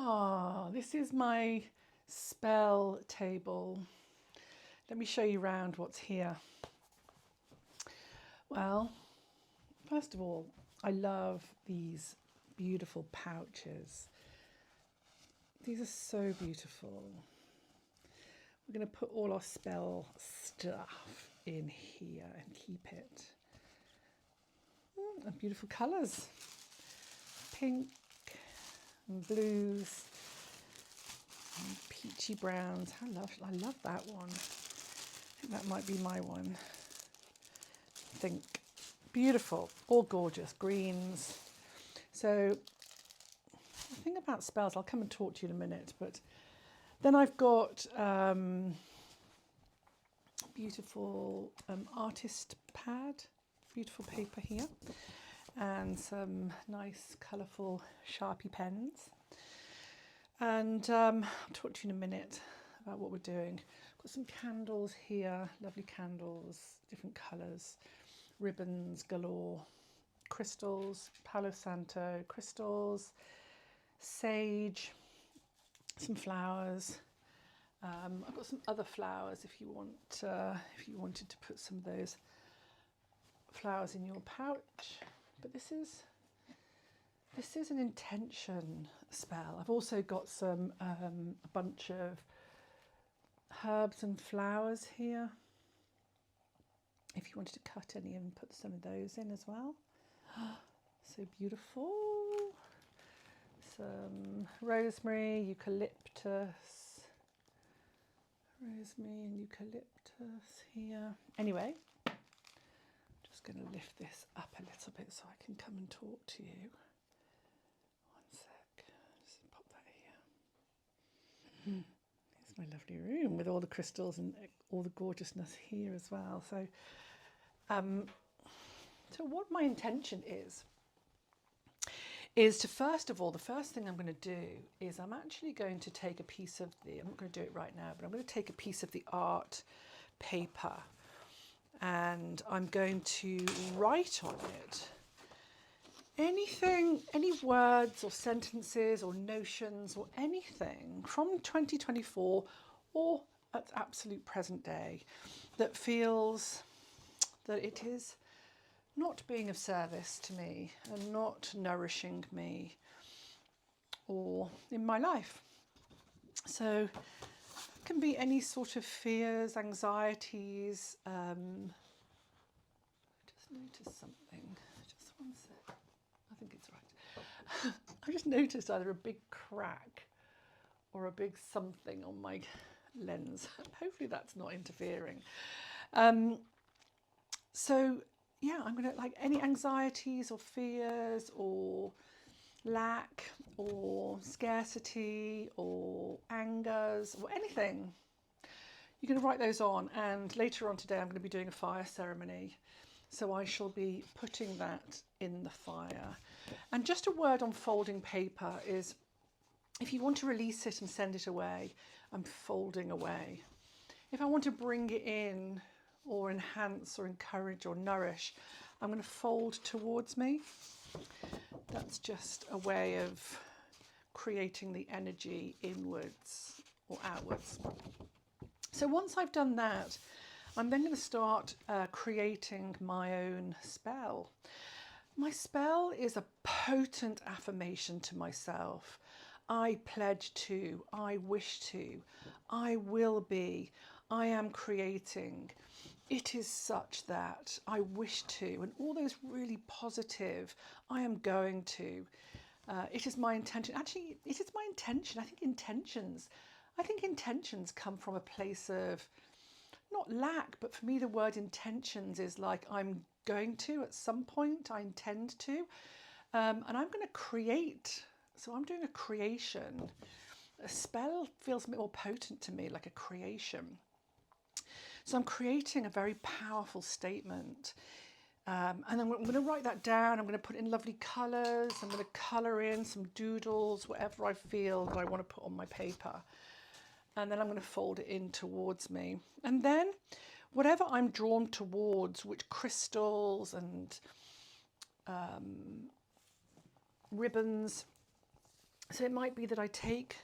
Ah, this is my spell table. Let me show you around what's here. Well, first of all, I love these beautiful pouches. These are so beautiful. We're going to put all our spell stuff in here and keep it. And beautiful colours. Pink and blues and peachy browns. I love that one. I think that might be my one. I think beautiful, all gorgeous greens. So the thing about spells, I'll come and talk to you in a minute, but then I've got beautiful artist pad, beautiful paper here, and some nice colourful Sharpie pens. And I'll talk to you in a minute about what we're doing. Got some candles here, lovely candles, different colours, ribbons galore, crystals, Palo Santo crystals, sage, some flowers. I've got some other flowers if you wanted to put some of those flowers in your pouch. But this is an intention spell. I've also got some a bunch of herbs and flowers here. If you wanted to cut any and put some of those in as well. So beautiful. Some rosemary, eucalyptus. Rosemary and eucalyptus here. Anyway, I'm just going to lift this up a little bit so I can come and talk to you. One sec. Just pop that here. Here's my lovely room with all the crystals and all the gorgeousness here as well. So, so what my intention is to, first of all, the first thing I'm going to do is I'm actually going to take a piece of I'm not going to do it right now, but I'm going to take a piece of the art paper and I'm going to write on it anything, any words or sentences or notions or anything from 2024 or at absolute present day that feels that it is not being of service to me and not nourishing me or in my life. So it can be any sort of fears, anxieties. I just noticed something. Just one sec. I think it's right. I just noticed either a big crack or a big something on my lens. Hopefully that's not interfering. So yeah, I'm going to, like, any anxieties or fears or lack or scarcity or angers or anything, you're going to write those on. And later on today, I'm going to be doing a fire ceremony. So I shall be putting that in the fire. And just a word on folding paper is, if you want to release it and send it away, I'm folding away. If I want to bring it in or enhance or encourage or nourish, I'm going to fold towards me. That's just a way of creating the energy inwards or outwards. So once I've done that, I'm then going to start creating my own spell. My spell is a potent affirmation to myself. I pledge to, I wish to, I will be, I am creating. It is such that, I wish to, and all those really positive, I am going to. It is my intention. Actually, it is my intention. I think intentions come from a place of not lack, but for me, the word intentions is like, I'm going to at some point, I intend to, and I'm going to create. So I'm doing a creation. A spell feels a bit more potent to me, like a creation. So I'm creating a very powerful statement. And then I'm going to write that down. I'm going to put in lovely colours. I'm going to colour in some doodles, whatever I feel that I want to put on my paper. And then I'm going to fold it in towards me. And then whatever I'm drawn towards, which crystals and ribbons So it might be that I take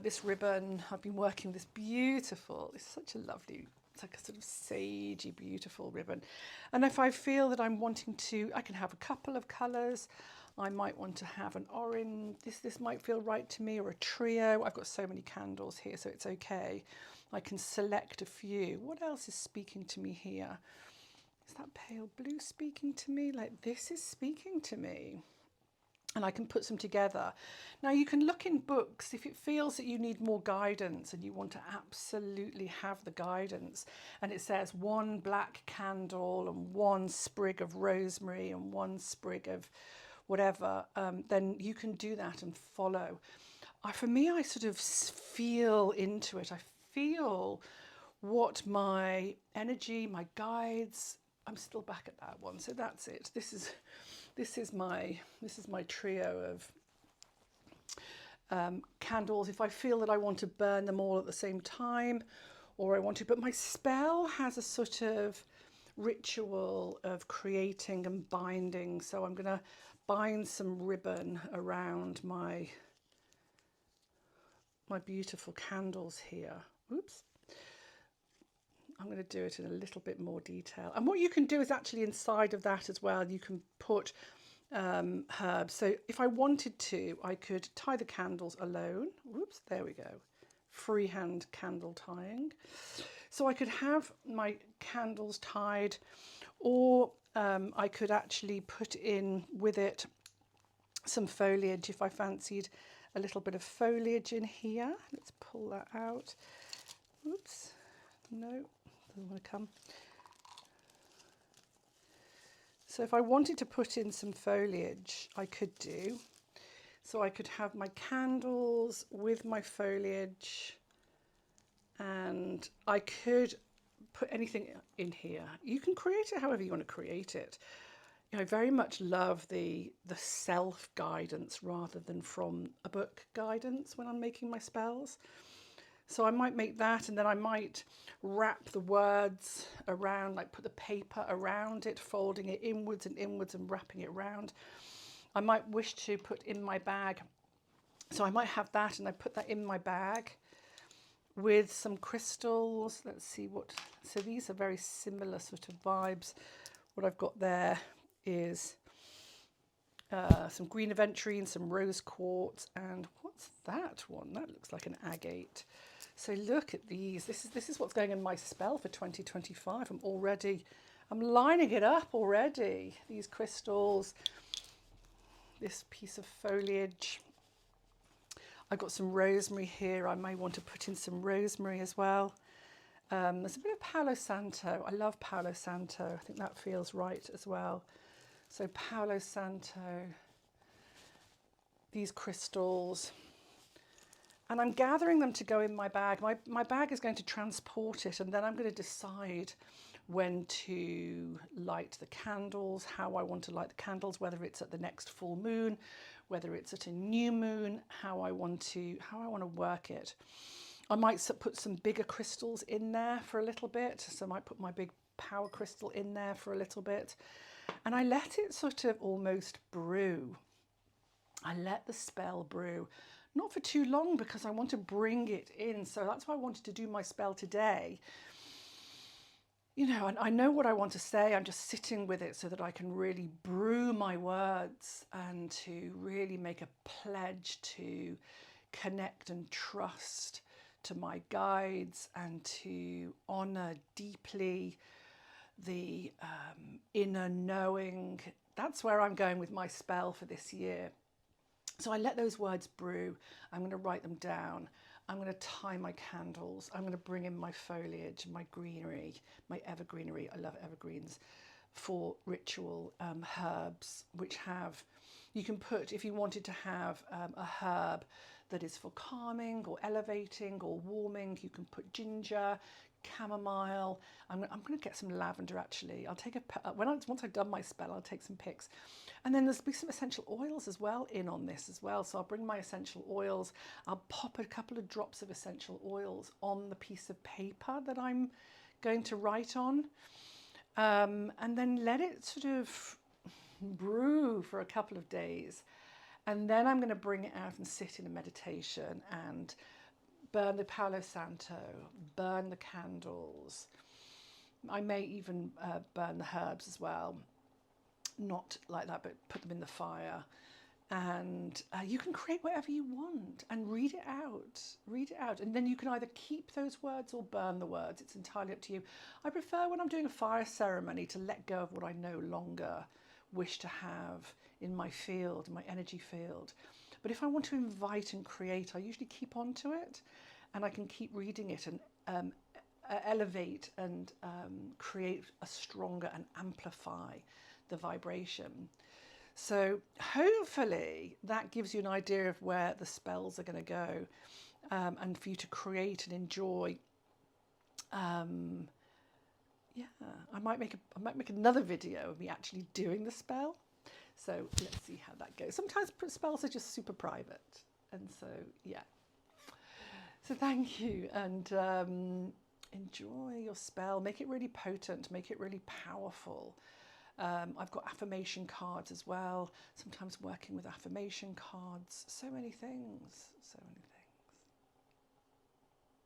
this ribbon. I've been working with this beautiful, it's such a lovely, it's like a sort of sagey, beautiful ribbon. And if I feel that I'm wanting to, I can have a couple of colours. I might want to have an orange, this might feel right to me, or a trio. I've got so many candles here, so it's okay. I can select a few. What else is speaking to me here? Is that pale blue speaking to me? Like this is speaking to me. And I can put some together. Now you can look in books if it feels that you need more guidance and you want to absolutely have the guidance, and it says one black candle and one sprig of rosemary and one sprig of whatever, then you can do that and follow. For me, I sort of feel into it. I feel what my energy, my guides, I'm still back at that one. So that's it. This is my trio of candles. If I feel that I want to burn them all at the same time, or I want to, but my spell has a sort of ritual of creating and binding. So I'm going to bind some ribbon around my beautiful candles here. Oops. I'm going to do it in a little bit more detail. And what you can do is actually inside of that as well, you can put herbs. So if I wanted to, I could tie the candles alone. Whoops, there we go. Freehand candle tying. So I could have my candles tied, or I could actually put in with it some foliage if I fancied a little bit of foliage in here. Let's pull that out. Oops, no, doesn't want to come. So if I wanted to put in some foliage, I could do. So I could have my candles with my foliage, and I could put anything in here. You can create it however you want to create it. I very much love the self-guidance rather than from a book guidance when I'm making my spells. So I might make that, and then I might wrap the words around, like put the paper around it, folding it inwards and wrapping it around. I might wish to put in my bag. So I might have that, and I put that in my bag with some crystals. Let's see what, so these are very similar sort of vibes. What I've got there is some green aventurine, some rose quartz, and what's that one? That looks like an agate. So look at these. This is what's going in my spell for 2025. I'm lining it up already. These crystals, this piece of foliage. I've got some rosemary here. I may want to put in some rosemary as well. There's a bit of Palo Santo. I love Palo Santo. I think that feels right as well. So Palo Santo, these crystals, and I'm gathering them to go in my bag. My bag is going to transport it, and then I'm going to decide when to light the candles, how I want to light the candles, whether it's at the next full moon, whether it's at a new moon, how I want to work it. I might put some bigger crystals in there for a little bit. So I might put my big power crystal in there for a little bit. And I let it sort of almost brew. I let the spell brew. Not for too long, because I want to bring it in. So that's why I wanted to do my spell today. You know, and I know what I want to say. I'm just sitting with it so that I can really brew my words and to really make a pledge to connect and trust to my guides and to honor deeply the inner knowing. That's where I'm going with my spell for this year. So I let those words brew. I'm going to write them down. I'm going to tie my candles. I'm going to bring in my foliage, my greenery, my evergreenery. I love evergreens for ritual herbs, which have, you can put, if you wanted to have a herb that is for calming or elevating or warming, you can put ginger, chamomile. I'm going to get some lavender actually. I'll take once I've done my spell, I'll take some pics. And then there'll be some essential oils as well in on this as well. So I'll bring my essential oils. I'll pop a couple of drops of essential oils on the piece of paper that I'm going to write on. And then let it sort of brew for a couple of days. And then I'm going to bring it out and sit in a meditation and burn the Palo Santo, burn the candles. I may even burn the herbs as well. Not like that, but put them in the fire. And you can create whatever you want and read it out. Read it out. And then you can either keep those words or burn the words. It's entirely up to you. I prefer when I'm doing a fire ceremony to let go of what I no longer wish to have in my field, my energy field. But if I want to invite and create, I usually keep on to it, and I can keep reading it and elevate and create a stronger and amplify the vibration. So hopefully that gives you an idea of where the spells are going to go, and for you to create and enjoy. Yeah, I might make another video of me actually doing the spell. So let's see how that goes. Sometimes spells are just super private, and so yeah. So thank you, and enjoy your spell. Make it really potent. Make it really powerful. I've got affirmation cards as well. Sometimes working with affirmation cards. So many things. So many things.